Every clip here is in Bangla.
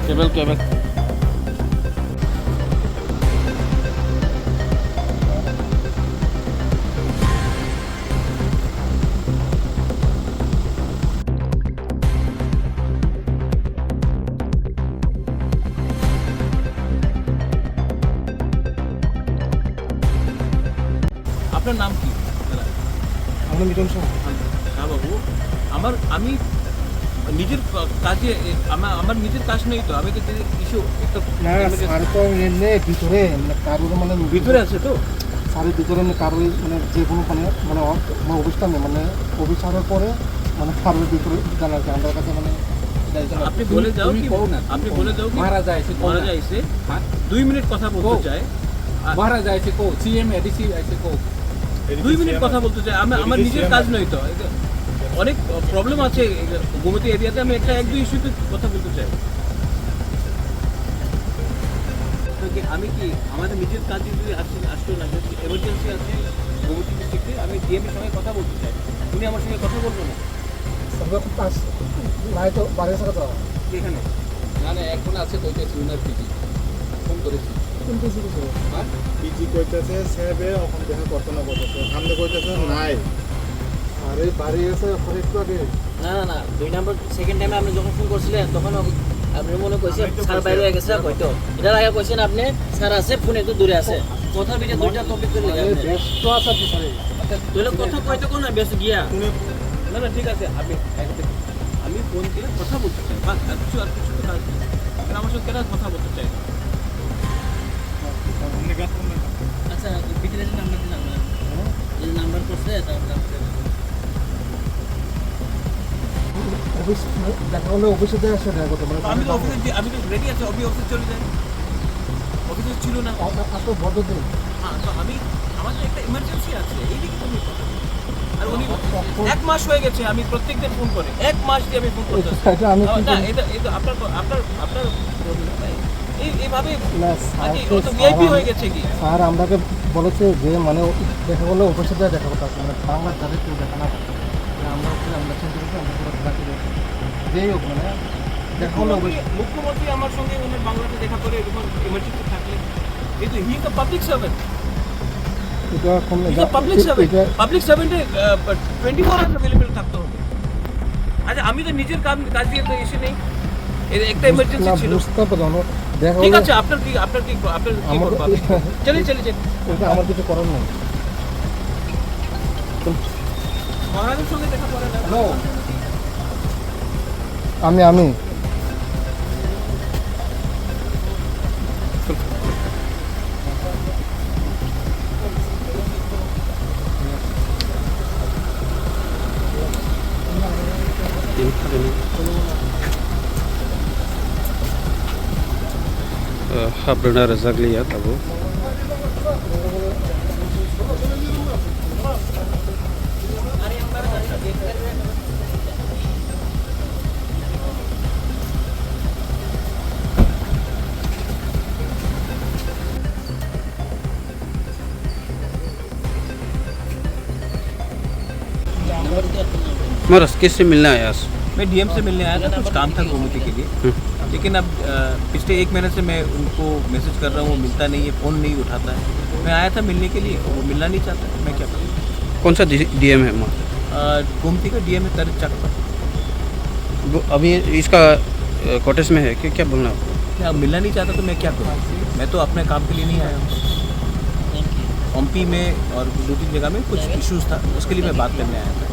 কেবল কেবল আপনার নাম কি? আমার মিটন শাহ। হ্যাঁ বাবু, আমি নিজের কাজে আমার নিজের কাজ নেই তো, আমি কিছু একটা না স্যার তো এমনি ভিতরে মানে কারোর মানে ভিতরে আছে তো স্যারের ভিতরে মানে কারোর মানে যে কোনো মানে অবস্থা নেই মানে অফিস হওয়ার পরে মানে কারোর ভিতরে জানার কি আমাদের কাছে মানে আপনি বলে যাও কি আপনি বলে যাও কি মারা যাইছে 2 মিনিট কথা বলতে চাই, মারা যাইছে কো সিএম এডিসি আইছে কো 2 মিনিট কথা বলতে চাই, আমার নিজের কাজ নয় তো, অনেক প্রবলেম আছে গোমতী এরিয়াতে, আমি এক দুই ইস্যুতে কথা বলতে চাই। আমি কি আমাদের নিজের কাজ যদি আসতো না, এমার্জেন্সি আছে গোমতী ডিস্ট্রিক্টে, আমি ডিএমের সঙ্গে কথা বলতে চাই, উনি আমার সঙ্গে কথা বলবো না নাই তো বাড়ির সাথে তো এখানে না না এখন আছে কইতেছি উনার পিজি ফোন করেছি কিন্তু পিজি কইতেছে সাহেবে এখন দেখা করতে না বলতেছে, সামনে কইতেছে নাই, আরে বাড়ি এসে ওখানে একটু আগে না না না 2 নম্বর সেকেন্ড টাইমে আপনি যখন ফোন করছিলেন তখন আপনি মনে কইছেন স্যার বাইরে হয়ে গেছে কইতো, এটার আগে কইছেন আপনি স্যার আছে ফোন একটু দূরে আছে, কথার ভিতরে দুইটা টপিক করে লাগে আপনি ব্যস্ত আছে পিছনে তাহলে কথা কইতো কোন না বেশ গিয়া না না ঠিক আছে, আমি ফোন দিয়ে কথা বলতে চাই, বাস আর কিছু তো কাজ নেই, আপনি আমার সঙ্গে কেন কথা বলতে চাই? আচ্ছা ভিতরে যে নাম্বার দিলাম না যে নাম্বার করছে তারপরে অফিস দেখা হলে অফিসে যায় আসে দেখা করতে মানে আমি তো রেডি আছি, অফিসে চলে যাই, অফিসে ছিল না এত বড় দিন হ্যাঁ, তো আমার তো একটা ইমার্জেন্সি আছে, এইদিকে তুমি কথা বলো। আর উনি 1 মাস হয়ে গেছে আমি প্রত্যেকদিন ফোন করে, 1 মাস দিয়ে আমি ফোন করতেছি এটা আমি না, এটা আপনার প্রবলেম তাই এইভাবে না আজকে ও তো ভিআইপি হয়ে গেছে কি? স্যার আমরাকে বলেছে যে মানে দেখা করলে অফিসে যায় দেখা করতে মানে বাংলা যাদের কেউ দেখা না পারে আমরা চিন্তা করছি আমরা পুরো বাকি যেই হোক মানে দেখা হলে মুখ্যমন্ত্রী আমার সঙ্গে উনি বাংলাতে দেখা করে এরকম ইমার্জেন্সি থাকলে, এই তো হি তো পাবলিক সার্ভেন্ট, এটা কোন পাবলিক সার্ভেন্টে 24 আওয়ার্স অ্যাভেলেবল থাকতে হবে। আচ্ছা আমি তো নিজের কাজ দিয়ে তো এসে নেই, একটা ইমার্জেন্সি ছিল, বুঝতে পারো দেখা ঠিক হলে আছে আপনার কি করবো? চলে এটা আমার কিছু করার নেই মহারাজের সঙ্গে দেখা করে না। হ্যালো আমি Habrana Razak lihat Abu. मरस किससे मिलना है आज? मैं डीएम से मिलने आया था, कुछ काम था गोमती के लिए, लेकिन अब पिछले 1 महीने से मैं उनको मैसेज कर रहा हूँ, वो मिलता नहीं है, फ़ोन नहीं उठाता है। मैं आया था मिलने के लिए, वो मिलना नहीं चाहता, मैं क्या करूँ? कौन सा डीएम है वहाँ? गोमती का डीएम है तरज चक पर। अभी इसका कॉटेज में है कि क्या बोलना आपको? क्या मिलना नहीं चाहता तो मैं क्या करूँ? मैं तो अपने काम के लिए नहीं आया हूँ, एमपी में और 2-3 जगह में कुछ इश्यूज था, उसके लिए मैं बात करने आया था।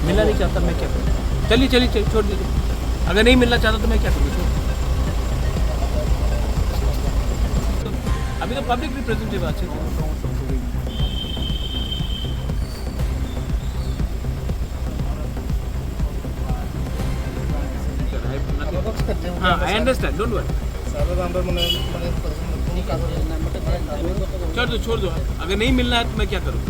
मिलना नहीं चाहता मैं क्या करूँ? चलिए छोड़ दीजिए, अगर नहीं मिलना चाहता तो मैं क्या करूँ? अभी तो पब्लिक रिप्रेजेंटेटिव আছে हाँ आई अंडरस्टैंड, डोंट वरी, স্যারের আমরা মানে छोड़ दो, अगर नहीं मिलना है तो मैं क्या करूँ?